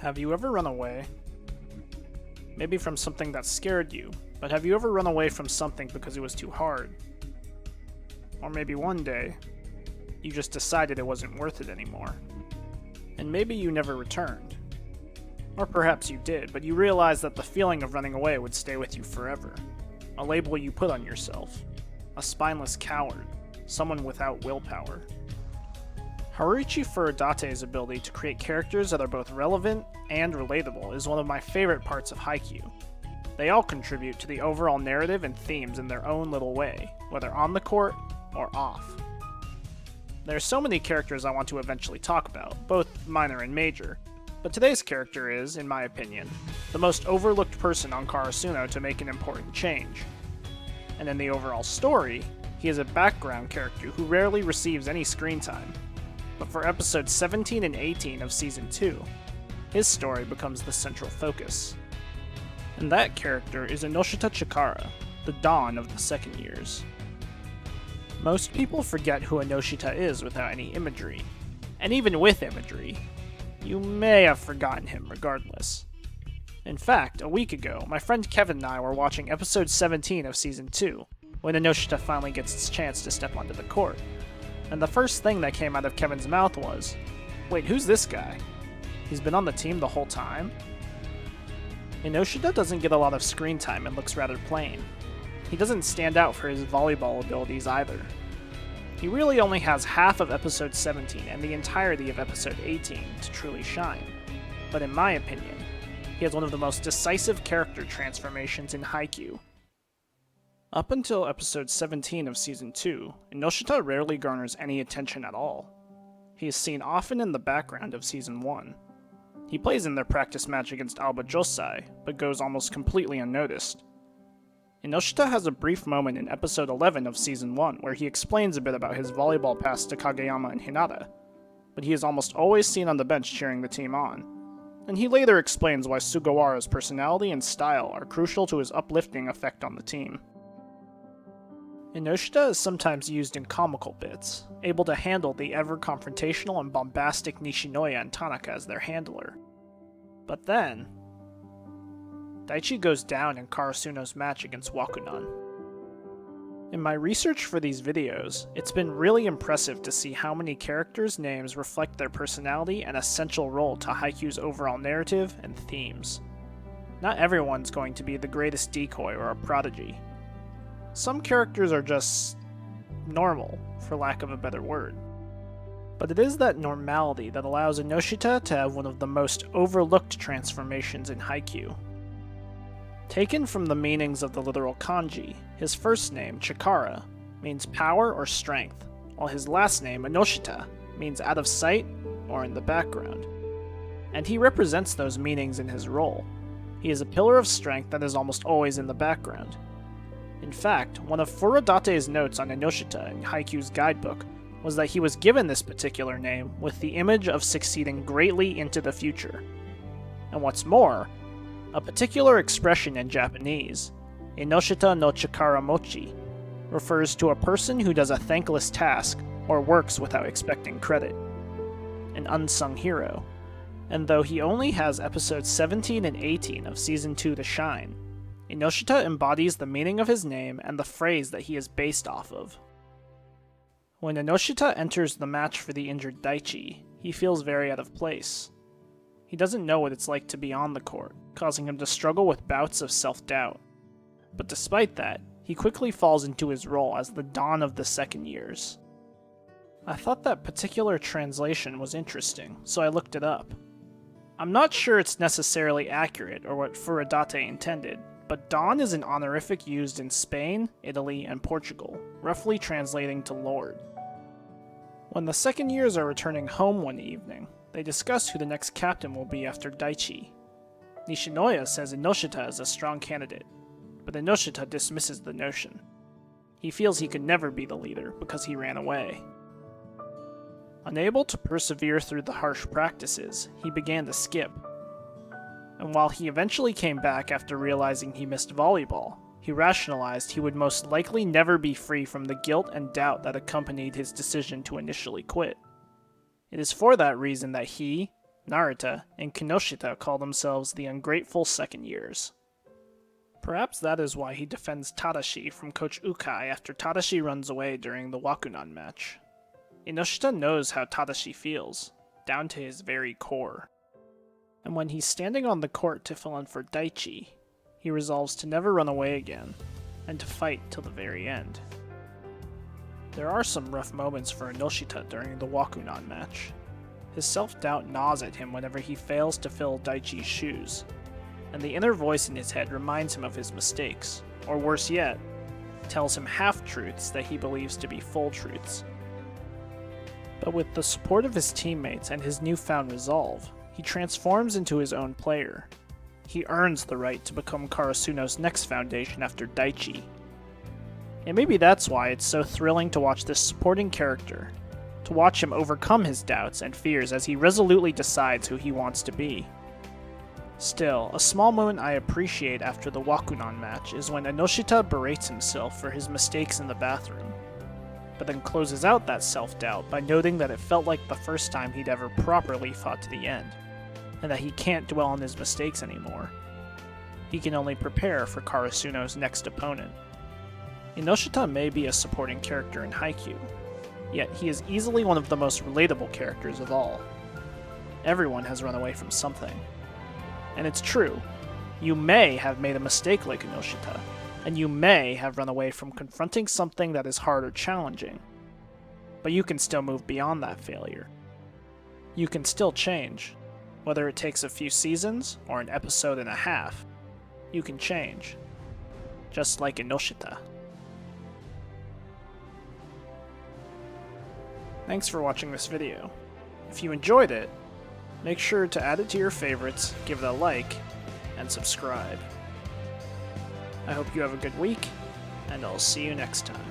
Have you ever run away? Maybe from something that scared you, but have you ever run away from something because it was too hard? Or maybe one day, you just decided it wasn't worth it anymore. And maybe you never returned. Or perhaps you did, but you realized that the feeling of running away would stay with you forever. A label you put on yourself. A spineless coward. Someone without willpower. Haruichi Furudate's ability to create characters that are both relevant and relatable is one of my favorite parts of Haikyuu. They all contribute to the overall narrative and themes in their own little way, whether on the court or off. There are so many characters I want to eventually talk about, both minor and major, but today's character is, in my opinion, the most overlooked person on Karasuno to make an important change. And in the overall story, he is a background character who rarely receives any screen time. But for episodes 17 and 18 of Season 2, his story becomes the central focus. And that character is Ennoshita Chikara, the Dawn of the second years. Most people forget who Ennoshita is without any imagery, and even with imagery, you may have forgotten him regardless. In fact, a week ago, my friend Kevin and I were watching episode 17 of Season 2, when Ennoshita finally gets its chance to step onto the court. And the first thing that came out of Kevin's mouth was, "Wait, who's this guy? He's been on the team the whole time?" Ennoshita doesn't get a lot of screen time and looks rather plain. He doesn't stand out for his volleyball abilities either. He really only has half of episode 17 and the entirety of episode 18 to truly shine. But in my opinion, he has one of the most decisive character transformations in Haikyuu. Up until episode 17 of Season 2, Ennoshita rarely garners any attention at all. He is seen often in the background of Season 1. He plays in their practice match against Alba Josai, but goes almost completely unnoticed. Ennoshita has a brief moment in episode 11 of Season 1 where he explains a bit about his volleyball pass to Kageyama and Hinata, but he is almost always seen on the bench cheering the team on. And he later explains why Sugawara's personality and style are crucial to his uplifting effect on the team. Ennoshita is sometimes used in comical bits, able to handle the ever-confrontational and bombastic Nishinoya and Tanaka as their handler. But then, Daichi goes down in Karasuno's match against Wakunan. In my research for these videos, it's been really impressive to see how many characters' names reflect their personality and essential role to Haikyuu's overall narrative and themes. Not everyone's going to be the greatest decoy or a prodigy. Some characters are just normal, for lack of a better word. But it is that normality that allows Ennoshita to have one of the most overlooked transformations in Haikyuu. Taken from the meanings of the literal kanji, his first name, Chikara, means power or strength, while his last name, Ennoshita, means out of sight or in the background. And he represents those meanings in his role. He is a pillar of strength that is almost always in the background. In fact, one of Furudate's notes on Ennoshita in Haikyuu's guidebook was that he was given this particular name with the image of succeeding greatly into the future. And what's more, a particular expression in Japanese, Ennoshita no Chikara mochi, refers to a person who does a thankless task or works without expecting credit. An unsung hero. And though he only has episodes 17 and 18 of Season 2 to shine, Ennoshita embodies the meaning of his name and the phrase that he is based off of. When Ennoshita enters the match for the injured Daichi, he feels very out of place. He doesn't know what it's like to be on the court, causing him to struggle with bouts of self-doubt. But despite that, he quickly falls into his role as the Dawn of the second years. I thought that particular translation was interesting, so I looked it up. I'm not sure it's necessarily accurate or what Furudate intended, but Dawn is an honorific used in Spain, Italy, and Portugal, roughly translating to Lord. When the second years are returning home one evening, they discuss who the next captain will be after Daichi. Nishinoya says Ennoshita is a strong candidate, but Ennoshita dismisses the notion. He feels he could never be the leader because he ran away. Unable to persevere through the harsh practices, he began to skip. And while he eventually came back after realizing he missed volleyball, he rationalized he would most likely never be free from the guilt and doubt that accompanied his decision to initially quit. It is for that reason that he, Narita, and Kinoshita call themselves the ungrateful second years. Perhaps that is why he defends Tadashi from Coach Ukai after Tadashi runs away during the Wakunan match. Ennoshita knows how Tadashi feels, down to his very core. And when he's standing on the court to fill in for Daichi, he resolves to never run away again, and to fight till the very end. There are some rough moments for Ennoshita during the Wakunan match. His self-doubt gnaws at him whenever he fails to fill Daichi's shoes, and the inner voice in his head reminds him of his mistakes, or worse yet, tells him half-truths that he believes to be full truths. But with the support of his teammates and his newfound resolve, he transforms into his own player. He earns the right to become Karasuno's next foundation after Daichi. And maybe that's why it's so thrilling to watch this supporting character, to watch him overcome his doubts and fears as he resolutely decides who he wants to be. Still, a small moment I appreciate after the Wakunan match is when Ennoshita berates himself for his mistakes in the bathroom, but then closes out that self-doubt by noting that it felt like the first time he'd ever properly fought to the end, and that he can't dwell on his mistakes anymore. He can only prepare for Karasuno's next opponent. Ennoshita may be a supporting character in Haikyuu, yet he is easily one of the most relatable characters of all. Everyone has run away from something. And it's true, you may have made a mistake like Ennoshita, and you may have run away from confronting something that is hard or challenging. But you can still move beyond that failure. You can still change. Whether it takes a few seasons or an episode and a half, you can change. Just like Ennoshita. Thanks for watching this video. If you enjoyed it, make sure to add it to your favorites, give it a like, and subscribe. I hope you have a good week, and I'll see you next time.